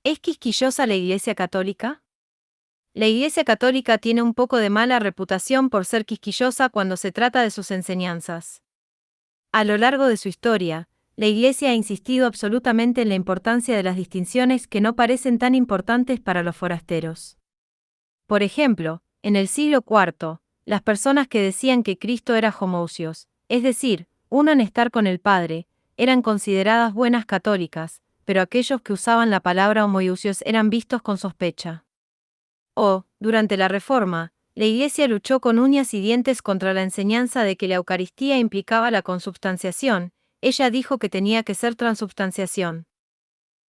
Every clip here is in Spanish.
¿Es quisquillosa la Iglesia Católica? La Iglesia Católica tiene un poco de mala reputación por ser quisquillosa cuando se trata de sus enseñanzas. A lo largo de su historia, la Iglesia ha insistido absolutamente en la importancia de las distinciones que no parecen tan importantes para los forasteros. Por ejemplo, en el siglo IV, las personas que decían que Cristo era homoousios, es decir, uno en estar con el Padre, eran consideradas buenas católicas, pero aquellos que usaban la palabra homoousios eran vistos con sospecha. Durante la Reforma, la Iglesia luchó con uñas y dientes contra la enseñanza de que la Eucaristía implicaba la consubstanciación. Ella dijo que tenía que ser transubstanciación.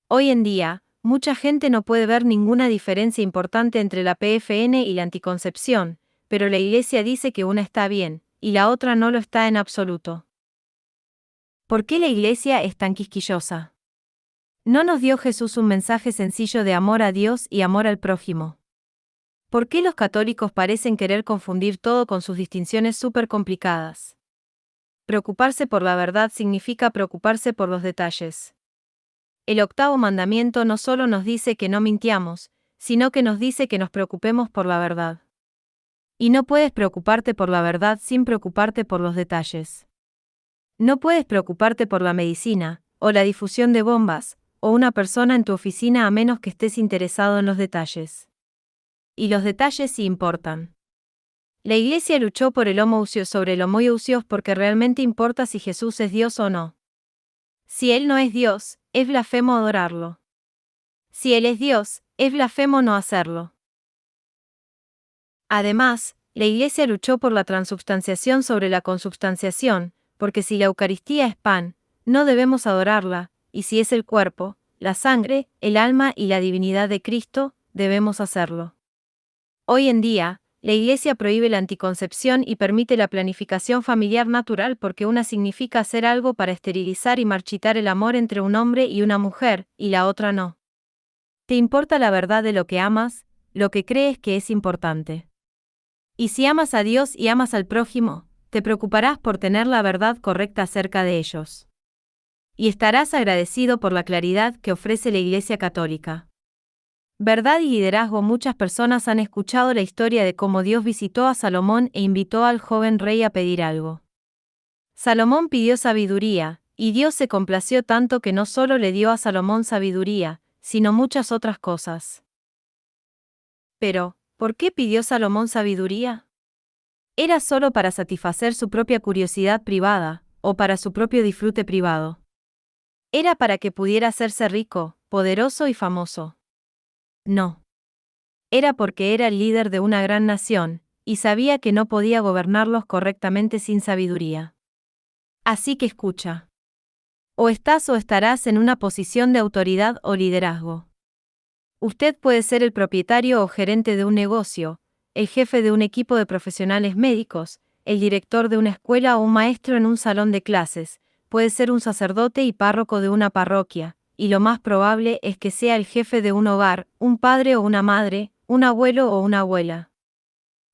Hoy en día, mucha gente no puede ver ninguna diferencia importante entre la PFN y la anticoncepción, pero la Iglesia dice que una está bien, y la otra no lo está en absoluto. ¿Por qué la Iglesia es tan quisquillosa? ¿No nos dio Jesús un mensaje sencillo de amor a Dios y amor al prójimo? ¿Por qué los católicos parecen querer confundir todo con sus distinciones súper complicadas? Preocuparse por la verdad significa preocuparse por los detalles. El octavo mandamiento no solo nos dice que no mintiamos, sino que nos dice que nos preocupemos por la verdad. Y no puedes preocuparte por la verdad sin preocuparte por los detalles. No puedes preocuparte por la medicina, o la difusión de bombas, o una persona en tu oficina a menos que estés interesado en los detalles. Y los detalles sí importan. La Iglesia luchó por el homoousios sobre el homoiousios porque realmente importa si Jesús es Dios o no. Si Él no es Dios, es blasfemo adorarlo. Si Él es Dios, es blasfemo no hacerlo. Además, la Iglesia luchó por la transubstanciación sobre la consubstanciación, porque si la Eucaristía es pan, no debemos adorarla, y si es el cuerpo, la sangre, el alma y la divinidad de Cristo, debemos hacerlo. Hoy en día, la Iglesia prohíbe la anticoncepción y permite la planificación familiar natural porque una significa hacer algo para esterilizar y marchitar el amor entre un hombre y una mujer, y la otra no. ¿Te importa la verdad de lo que amas, lo que crees que es importante? Y si amas a Dios y amas al prójimo, te preocuparás por tener la verdad correcta acerca de ellos. Y estarás agradecido por la claridad que ofrece la Iglesia Católica. Verdad y liderazgo. Muchas personas han escuchado la historia de cómo Dios visitó a Salomón e invitó al joven rey a pedir algo. Salomón pidió sabiduría, y Dios se complació tanto que no solo le dio a Salomón sabiduría, sino muchas otras cosas. Pero, ¿por qué pidió Salomón sabiduría? ¿Era solo para satisfacer su propia curiosidad privada, o para su propio disfrute privado? ¿Era para que pudiera hacerse rico, poderoso y famoso? No. Era porque era el líder de una gran nación, y sabía que no podía gobernarlos correctamente sin sabiduría. Así que escucha. O estás o estarás en una posición de autoridad o liderazgo. Usted puede ser el propietario o gerente de un negocio, el jefe de un equipo de profesionales médicos, el director de una escuela o un maestro en un salón de clases, puede ser un sacerdote y párroco de una parroquia, y lo más probable es que sea el jefe de un hogar, un padre o una madre, un abuelo o una abuela.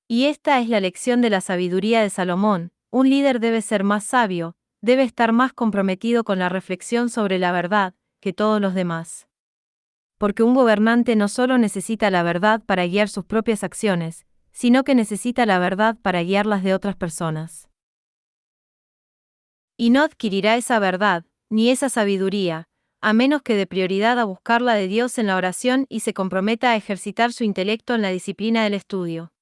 Y esta es la lección de la sabiduría de Salomón: un líder debe ser más sabio, debe estar más comprometido con la reflexión sobre la verdad, que todos los demás. Porque un gobernante no solo necesita la verdad para guiar sus propias acciones, sino que necesita la verdad para guiar las de otras personas. Y no adquirirá esa verdad, ni esa sabiduría, a menos que dé prioridad a buscarla de Dios en la oración y se comprometa a ejercitar su intelecto en la disciplina del estudio.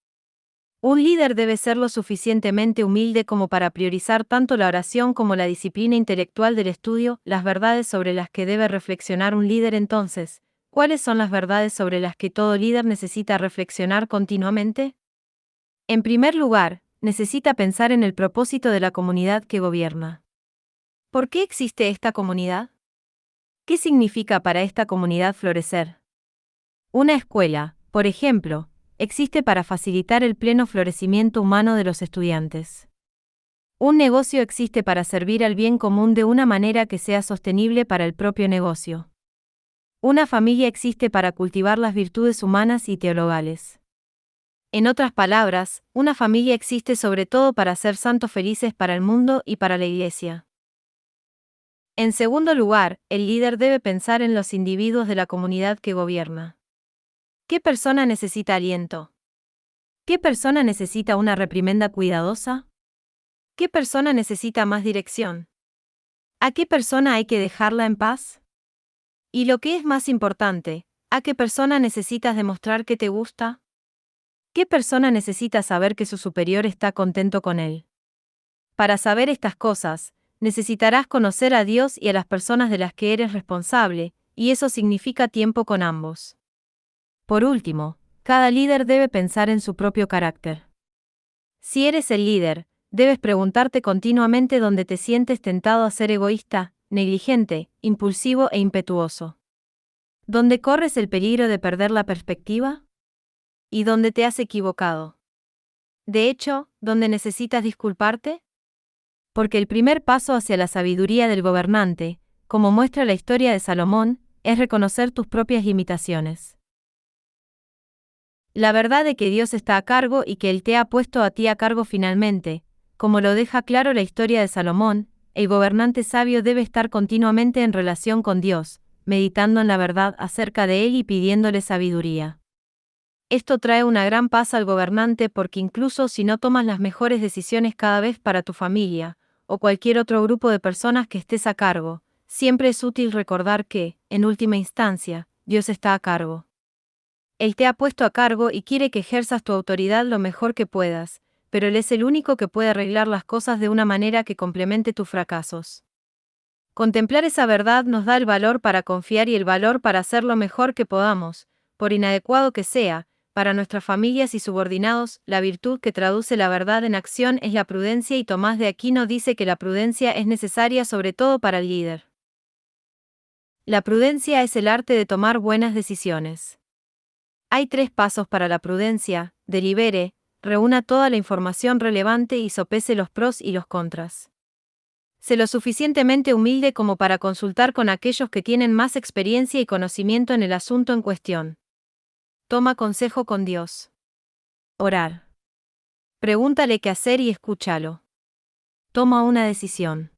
Un líder debe ser lo suficientemente humilde como para priorizar tanto la oración como la disciplina intelectual del estudio. Las verdades sobre las que debe reflexionar un líder. Entonces, ¿cuáles son las verdades sobre las que todo líder necesita reflexionar continuamente? En primer lugar, necesita pensar en el propósito de la comunidad que gobierna. ¿Por qué existe esta comunidad? ¿Qué significa para esta comunidad florecer? Una escuela, por ejemplo, existe para facilitar el pleno florecimiento humano de los estudiantes. Un negocio existe para servir al bien común de una manera que sea sostenible para el propio negocio. Una familia existe para cultivar las virtudes humanas y teologales. En otras palabras, una familia existe sobre todo para ser santos felices para el mundo y para la Iglesia. En segundo lugar, el líder debe pensar en los individuos de la comunidad que gobierna. ¿Qué persona necesita aliento? ¿Qué persona necesita una reprimenda cuidadosa? ¿Qué persona necesita más dirección? ¿A qué persona hay que dejarla en paz? Y lo que es más importante, ¿a qué persona necesitas demostrar que te gusta? ¿Qué persona necesita saber que su superior está contento con él? Para saber estas cosas, necesitarás conocer a Dios y a las personas de las que eres responsable, y eso significa tiempo con ambos. Por último, cada líder debe pensar en su propio carácter. Si eres el líder, debes preguntarte continuamente dónde te sientes tentado a ser egoísta, negligente, impulsivo e impetuoso. ¿Dónde corres el peligro de perder la perspectiva? ¿Y dónde te has equivocado? De hecho, ¿dónde necesitas disculparte? Porque el primer paso hacia la sabiduría del gobernante, como muestra la historia de Salomón, es reconocer tus propias limitaciones. La verdad de que Dios está a cargo y que Él te ha puesto a ti a cargo finalmente, como lo deja claro la historia de Salomón, el gobernante sabio debe estar continuamente en relación con Dios, meditando en la verdad acerca de Él y pidiéndole sabiduría. Esto trae una gran paz al gobernante porque incluso si no tomas las mejores decisiones cada vez para tu familia, o cualquier otro grupo de personas que estés a cargo, siempre es útil recordar que, en última instancia, Dios está a cargo. Él te ha puesto a cargo y quiere que ejerzas tu autoridad lo mejor que puedas, pero Él es el único que puede arreglar las cosas de una manera que complemente tus fracasos. Contemplar esa verdad nos da el valor para confiar y el valor para hacer lo mejor que podamos, por inadecuado que sea, para nuestras familias y subordinados. La virtud que traduce la verdad en acción es la prudencia y Tomás de Aquino dice que la prudencia es necesaria sobre todo para el líder. La prudencia es el arte de tomar buenas decisiones. Hay 3 pasos para la prudencia: delibere, reúna toda la información relevante y sopese los pros y los contras. Sé lo suficientemente humilde como para consultar con aquellos que tienen más experiencia y conocimiento en el asunto en cuestión. Toma consejo con Dios. Orar. Pregúntale qué hacer y escúchalo. Toma una decisión.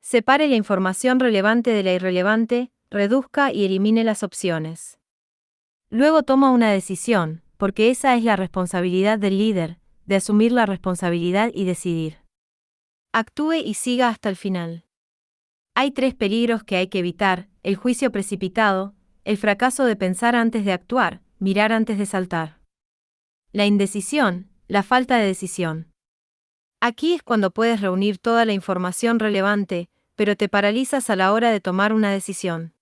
Separe la información relevante de la irrelevante, reduzca y elimine las opciones. Luego toma una decisión, porque esa es la responsabilidad del líder, de asumir la responsabilidad y decidir. Actúe y siga hasta el final. Hay 3 peligros que hay que evitar: el juicio precipitado, el fracaso de pensar antes de actuar, mirar antes de saltar. La indecisión, la falta de decisión. Aquí es cuando puedes reunir toda la información relevante, pero te paralizas a la hora de tomar una decisión.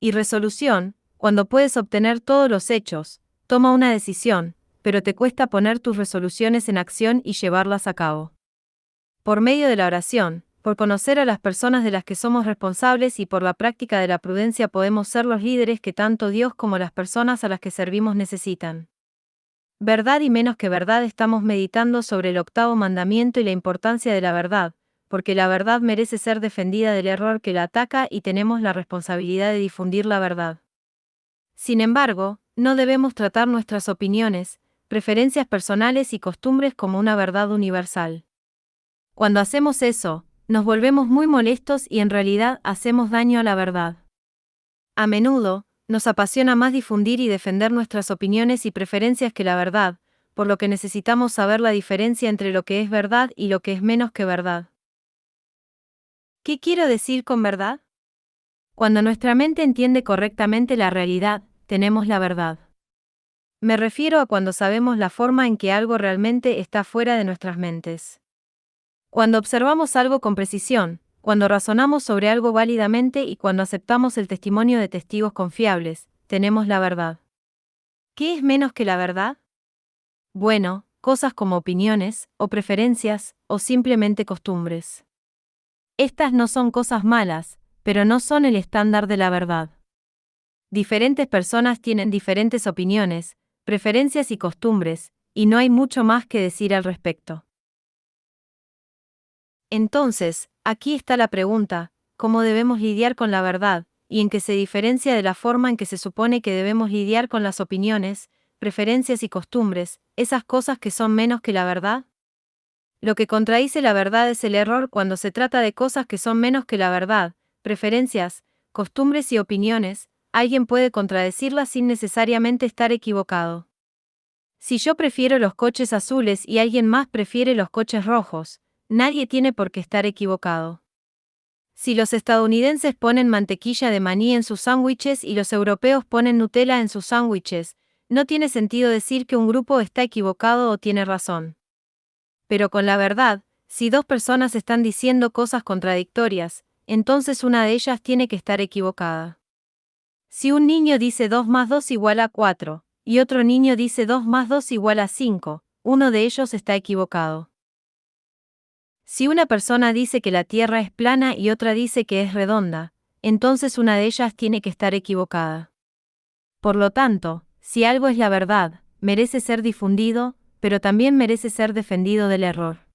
Irresolución, cuando puedes obtener todos los hechos, toma una decisión, pero te cuesta poner tus resoluciones en acción y llevarlas a cabo. Por medio de la oración, por conocer a las personas de las que somos responsables y por la práctica de la prudencia podemos ser los líderes que tanto Dios como las personas a las que servimos necesitan. Verdad y menos que verdad. Estamos meditando sobre el 8º mandamiento y la importancia de la verdad, porque la verdad merece ser defendida del error que la ataca y tenemos la responsabilidad de difundir la verdad. Sin embargo, no debemos tratar nuestras opiniones, preferencias personales y costumbres como una verdad universal. Cuando hacemos eso, nos volvemos muy molestos y en realidad hacemos daño a la verdad. A menudo, nos apasiona más difundir y defender nuestras opiniones y preferencias que la verdad, por lo que necesitamos saber la diferencia entre lo que es verdad y lo que es menos que verdad. ¿Qué quiero decir con verdad? Cuando nuestra mente entiende correctamente la realidad, tenemos la verdad. Me refiero a cuando sabemos la forma en que algo realmente está fuera de nuestras mentes. Cuando observamos algo con precisión, cuando razonamos sobre algo válidamente y cuando aceptamos el testimonio de testigos confiables, tenemos la verdad. ¿Qué es menos que la verdad? Bueno, cosas como opiniones, o preferencias, o simplemente costumbres. Estas no son cosas malas, pero no son el estándar de la verdad. Diferentes personas tienen diferentes opiniones, preferencias y costumbres, y no hay mucho más que decir al respecto. Entonces, aquí está la pregunta: ¿cómo debemos lidiar con la verdad, y en qué se diferencia de la forma en que se supone que debemos lidiar con las opiniones, preferencias y costumbres, esas cosas que son menos que la verdad? Lo que contradice la verdad es el error cuando se trata de cosas que son menos que la verdad, preferencias, costumbres y opiniones. Alguien puede contradecirlas sin necesariamente estar equivocado. Si yo prefiero los coches azules y alguien más prefiere los coches rojos, nadie tiene por qué estar equivocado. Si los estadounidenses ponen mantequilla de maní en sus sándwiches y los europeos ponen Nutella en sus sándwiches, no tiene sentido decir que un grupo está equivocado o tiene razón. Pero con la verdad, si dos personas están diciendo cosas contradictorias, entonces una de ellas tiene que estar equivocada. Si un niño dice 2 más 2 igual a 4, y otro niño dice 2 más 2 igual a 5, uno de ellos está equivocado. Si una persona dice que la Tierra es plana y otra dice que es redonda, entonces una de ellas tiene que estar equivocada. Por lo tanto, si algo es la verdad, merece ser difundido, pero también merece ser defendido del error.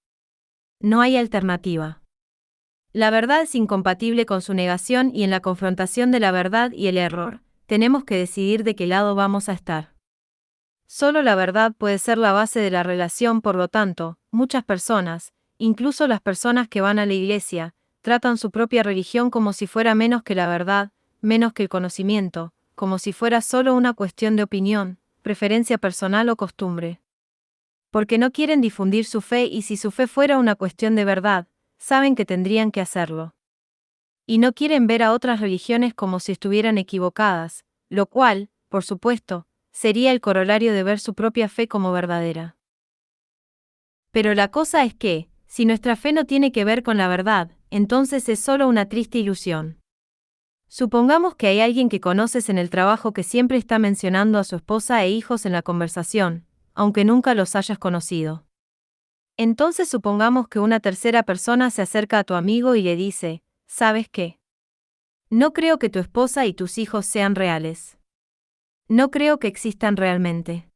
No hay alternativa. La verdad es incompatible con su negación y en la confrontación de la verdad y el error, tenemos que decidir de qué lado vamos a estar. Solo la verdad puede ser la base de la relación, por lo tanto, muchas personas, incluso las personas que van a la iglesia, tratan su propia religión como si fuera menos que la verdad, menos que el conocimiento, como si fuera solo una cuestión de opinión, preferencia personal o costumbre. Porque no quieren difundir su fe y si su fe fuera una cuestión de verdad, saben que tendrían que hacerlo. Y no quieren ver a otras religiones como si estuvieran equivocadas, lo cual, por supuesto, sería el corolario de ver su propia fe como verdadera. Pero la cosa es que, si nuestra fe no tiene que ver con la verdad, entonces es solo una triste ilusión. Supongamos que hay alguien que conoces en el trabajo que siempre está mencionando a su esposa e hijos en la conversación, aunque nunca los hayas conocido. Entonces supongamos que una tercera persona se acerca a tu amigo y le dice, ¿sabes qué? No creo que tu esposa y tus hijos sean reales. No creo que existan realmente.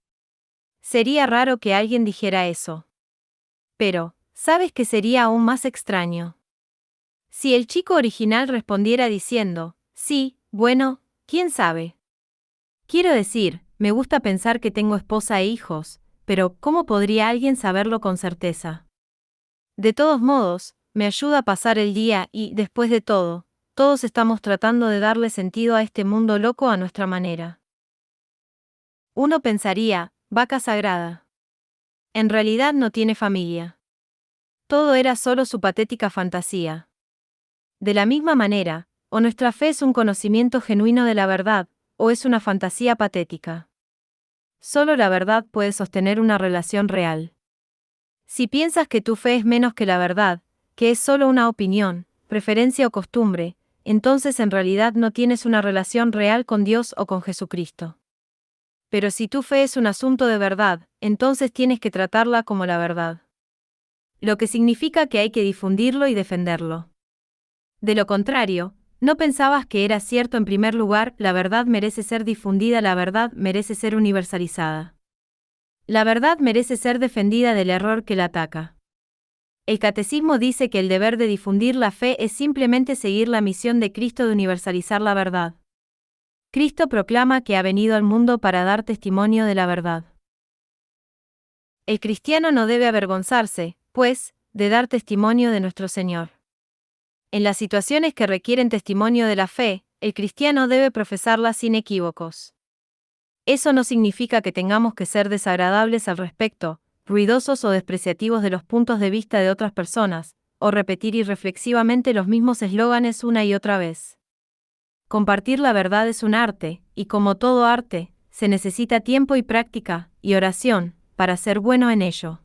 Sería raro que alguien dijera eso. Pero, ¿sabes qué sería aún más extraño? Si el chico original respondiera diciendo, sí, bueno, quién sabe. Quiero decir, me gusta pensar que tengo esposa e hijos, pero ¿cómo podría alguien saberlo con certeza? De todos modos, me ayuda a pasar el día y, después de todo, todos estamos tratando de darle sentido a este mundo loco a nuestra manera. Uno pensaría, vaca sagrada. En realidad no tiene familia. Todo era solo su patética fantasía. De la misma manera, o nuestra fe es un conocimiento genuino de la verdad, o es una fantasía patética. Solo la verdad puede sostener una relación real. Si piensas que tu fe es menos que la verdad, que es solo una opinión, preferencia o costumbre, entonces en realidad no tienes una relación real con Dios o con Jesucristo. Pero si tu fe es un asunto de verdad, entonces tienes que tratarla como la verdad. Lo que significa que hay que difundirlo y defenderlo. De lo contrario, no pensabas que era cierto en primer lugar, la verdad merece ser difundida, la verdad merece ser universalizada. La verdad merece ser defendida del error que la ataca. El catecismo dice que el deber de difundir la fe es simplemente seguir la misión de Cristo de universalizar la verdad. Cristo proclama que ha venido al mundo para dar testimonio de la verdad. El cristiano no debe avergonzarse, pues, de dar testimonio de nuestro Señor. En las situaciones que requieren testimonio de la fe, el cristiano debe profesarla sin equívocos. Eso no significa que tengamos que ser desagradables al respecto, ruidosos o despreciativos de los puntos de vista de otras personas, o repetir irreflexivamente los mismos eslóganes una y otra vez. Compartir la verdad es un arte, y como todo arte, se necesita tiempo y práctica, y oración, para ser bueno en ello.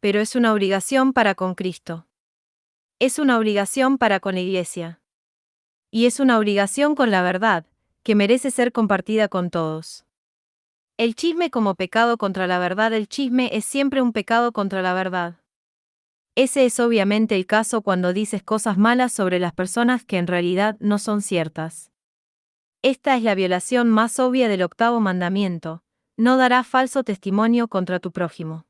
Pero es una obligación para con Cristo. Es una obligación para con la Iglesia. Y es una obligación con la verdad, que merece ser compartida con todos. El chisme como pecado contra la verdad. El chisme es siempre un pecado contra la verdad. Ese es obviamente el caso cuando dices cosas malas sobre las personas que en realidad no son ciertas. Esta es la violación más obvia del 8º mandamiento: no darás falso testimonio contra tu prójimo.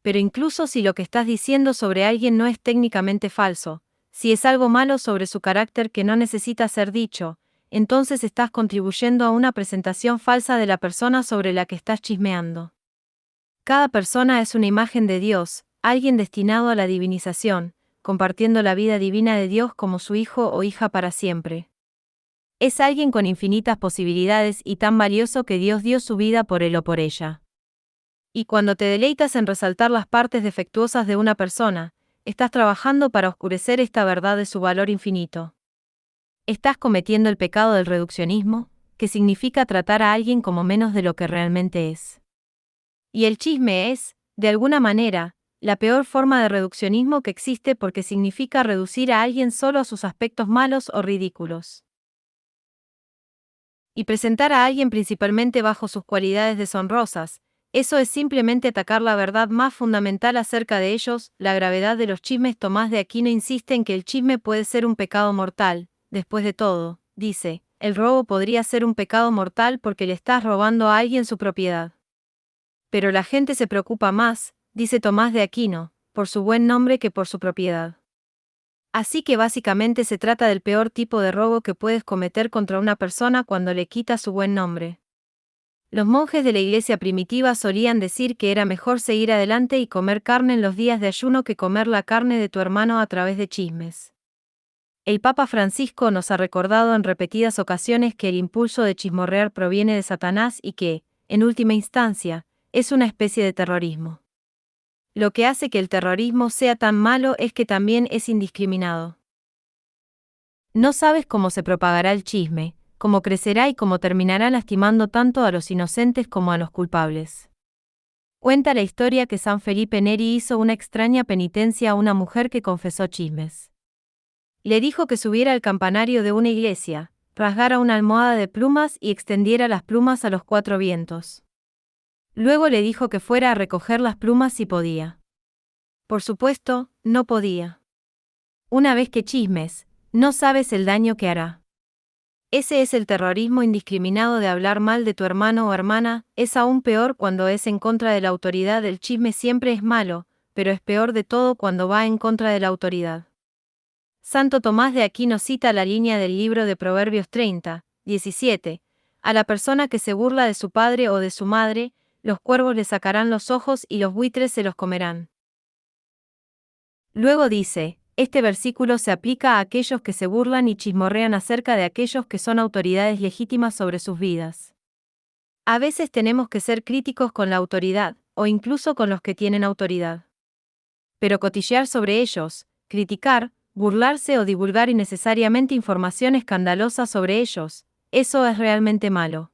Pero incluso si lo que estás diciendo sobre alguien no es técnicamente falso, si es algo malo sobre su carácter que no necesita ser dicho, entonces estás contribuyendo a una presentación falsa de la persona sobre la que estás chismeando. Cada persona es una imagen de Dios, alguien destinado a la divinización, compartiendo la vida divina de Dios como su hijo o hija para siempre. Es alguien con infinitas posibilidades y tan valioso que Dios dio su vida por él o por ella. Y cuando te deleitas en resaltar las partes defectuosas de una persona, estás trabajando para oscurecer esta verdad de su valor infinito. Estás cometiendo el pecado del reduccionismo, que significa tratar a alguien como menos de lo que realmente es. Y el chisme es, de alguna manera, la peor forma de reduccionismo que existe porque significa reducir a alguien solo a sus aspectos malos o ridículos. Y presentar a alguien principalmente bajo sus cualidades deshonrosas, eso es simplemente atacar la verdad más fundamental acerca de ellos, la gravedad de los chismes. Tomás de Aquino insiste en que el chisme puede ser un pecado mortal. Después de todo, dice, el robo podría ser un pecado mortal porque le estás robando a alguien su propiedad. Pero la gente se preocupa más, dice Tomás de Aquino, por su buen nombre que por su propiedad. Así que básicamente se trata del peor tipo de robo que puedes cometer contra una persona cuando le quitas su buen nombre. Los monjes de la iglesia primitiva solían decir que era mejor seguir adelante y comer carne en los días de ayuno que comer la carne de tu hermano a través de chismes. El Papa Francisco nos ha recordado en repetidas ocasiones que el impulso de chismorrear proviene de Satanás y que, en última instancia, es una especie de terrorismo. Lo que hace que el terrorismo sea tan malo es que también es indiscriminado. No sabes cómo se propagará el chisme, cómo crecerá y cómo terminará lastimando tanto a los inocentes como a los culpables. Cuenta la historia que San Felipe Neri hizo una extraña penitencia a una mujer que confesó chismes. Le dijo que subiera al campanario de una iglesia, rasgara una almohada de plumas y extendiera las plumas a los 4 vientos. Luego le dijo que fuera a recoger las plumas si podía. Por supuesto, no podía. Una vez que chismes, no sabes el daño que hará. Ese es el terrorismo indiscriminado de hablar mal de tu hermano o hermana. Es aún peor cuando es en contra de la autoridad. El chisme siempre es malo, pero es peor de todo cuando va en contra de la autoridad. Santo Tomás de Aquino cita la línea del libro de Proverbios 30, 17. A la persona que se burla de su padre o de su madre, los cuervos le sacarán los ojos y los buitres se los comerán. Luego dice, este versículo se aplica a aquellos que se burlan y chismorrean acerca de aquellos que son autoridades legítimas sobre sus vidas. A veces tenemos que ser críticos con la autoridad, o incluso con los que tienen autoridad. Pero cotillear sobre ellos, criticar, burlarse o divulgar innecesariamente información escandalosa sobre ellos, eso es realmente malo.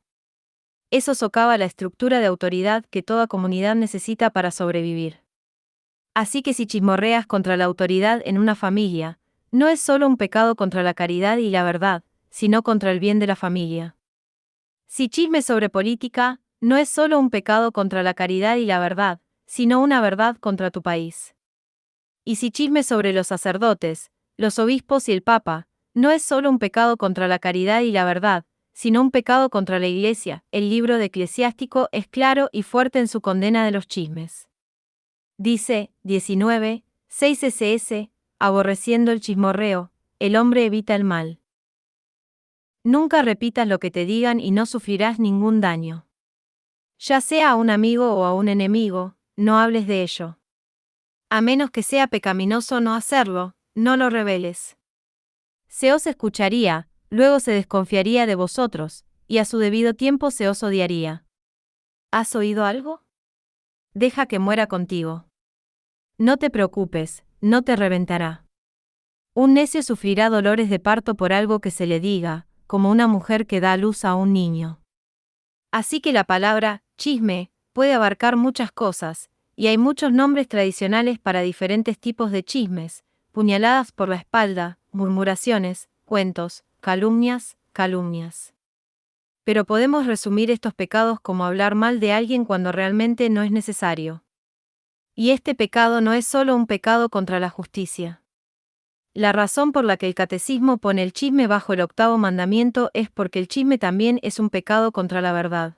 Eso socava la estructura de autoridad que toda comunidad necesita para sobrevivir. Así que si chismorreas contra la autoridad en una familia, no es solo un pecado contra la caridad y la verdad, sino contra el bien de la familia. Si chismes sobre política, no es solo un pecado contra la caridad y la verdad, sino una verdad contra tu país. Y si chismes sobre los sacerdotes, los obispos y el Papa, no es solo un pecado contra la caridad y la verdad, sino un pecado contra la Iglesia. El libro de Eclesiástico es claro y fuerte en su condena de los chismes. Dice, 19, 6 ss, aborreciendo el chismorreo, el hombre evita el mal. Nunca repitas lo que te digan y no sufrirás ningún daño. Ya sea a un amigo o a un enemigo, no hables de ello. A menos que sea pecaminoso no hacerlo, no lo reveles. Se os escucharía, luego se desconfiaría de vosotros, y a su debido tiempo se os odiaría. ¿Has oído algo? Deja que muera contigo. No te preocupes, no te reventará. Un necio sufrirá dolores de parto por algo que se le diga, como una mujer que da a luz a un niño. Así que la palabra, chisme, puede abarcar muchas cosas, y hay muchos nombres tradicionales para diferentes tipos de chismes: puñaladas por la espalda, murmuraciones, cuentos, calumnias. Pero podemos resumir estos pecados como hablar mal de alguien cuando realmente no es necesario. Y este pecado no es solo un pecado contra la justicia. La razón por la que el catecismo pone el chisme bajo el 8º mandamiento es porque el chisme también es un pecado contra la verdad.